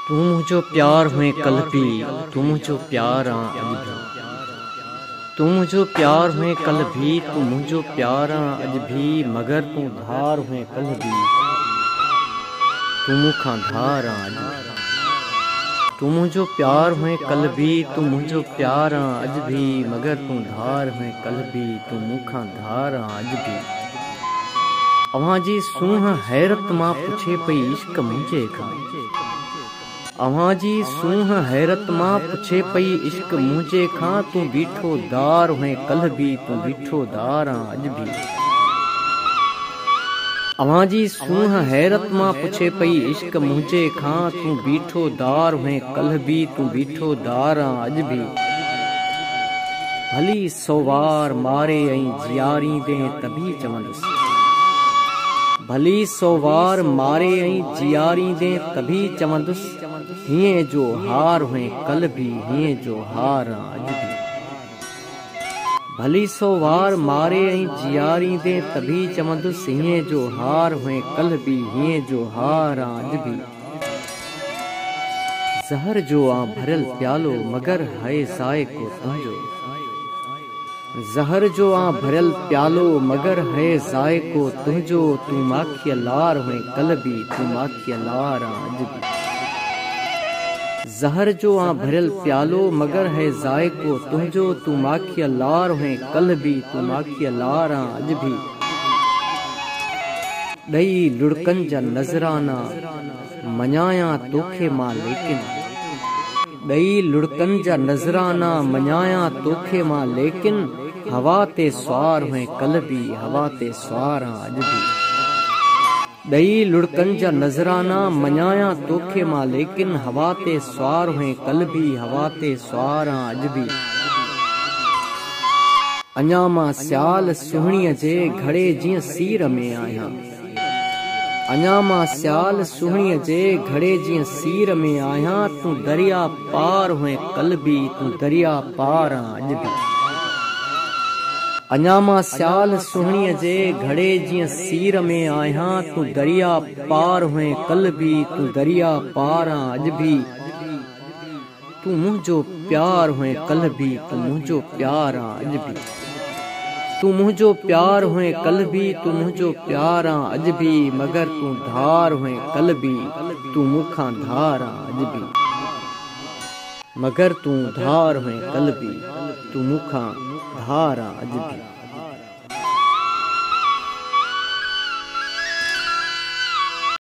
तू मुझो प्यार हुए कल भी, तू मुझो प्यार अज भी। तू मुझो प्यार हुए कल भी, तू मुझो प्यार अज भी। मगर तू धार हुए कल भी, तू मुखा धार अज भी। तू मुझो प्यार हुए कल भी, तू मुझो प्यार अज भी। मगर तू धार हुए कल भी, तू मुखा धार अज भी। अवां जी सूह हैरत मां पुछे पई इश्क मुझे खां। अवां जी सूह हैरत मां पुछे पई इश्क मुझे खां। तू बीठो दार हुए कल भी, तू बीठो दार अज भी। अवां जी सूह हैरत मां पुछे पई इश्क मुझे खां। तू बीठो दार हुए कल भी, तू बीठो दार अज भी। भली सोवार मारे ऐं जियारी दे तभी चवंदुसि। भली सोवार मारे ऐं जियारी दे तभी चवंदुसि। हीअं जो हार हुए कल भी, हीअं जो हार अज भी। भली सोवार मारे ऐं जियारी दे तभी चवंदुसि। हीअं जो हार हुए कल भी, हीअं जो हार अज भी। ज़हर जो भरियल प्यालो मगर है ज़ाइक़ो तुंहिंजो। ज़हर जो भरियल प्यालो मगर है ज़ाइक़ो तुंहिंजो। तू माखीअ लार हुए कल भी, तू माखीअ लार अज भी। ज़हर जो भरियल प्यालो मगर है ज़ाइक़ो तुंहिंजो। तू माखीअ लार हुए कल भी, तू माखीअ लार अज भी। ॾही लुड़कनि जा नज़राना मञाया तोखे मां लेकिन। ॾही लुड़कनि जा नज़राना मञाया तोखे मां लेकिन। हवा ते स्वार हुए कल भी, हवा ते स्वार अज भी। ॾही लुड़कनि जा नज़राना मञाया तोखे मां लेकिन। हवा ते स्वार हुए कल भी, हवा ते स्वार अज भी। अञा मां सियाल सुहिणीअ जे घड़े जीअं सीर में आहियां। अञा मां सियाल सुहिणीअ जे घड़े जीअं सीर में आहियां। तू दरिया पार हुए कल भी, तू दरिया पार अज भी। अञा मां सियाल सुहिणीअ जे घड़े जीअं सीर में आहियां। तू दरिया पार हुए कल भी, तू दरिया पार अज भी। तू मुझो प्यार हुए कल भी, तू मुझो प्यार अज भी। तू मुझो प्यार हुए कल भी, तू मुझो प्यार अज भी। मगर तू धार हुए कल भी, तू मुखा धार अज भी। मगर तू धार हुए कल भी, तू मुखा धार अज भी।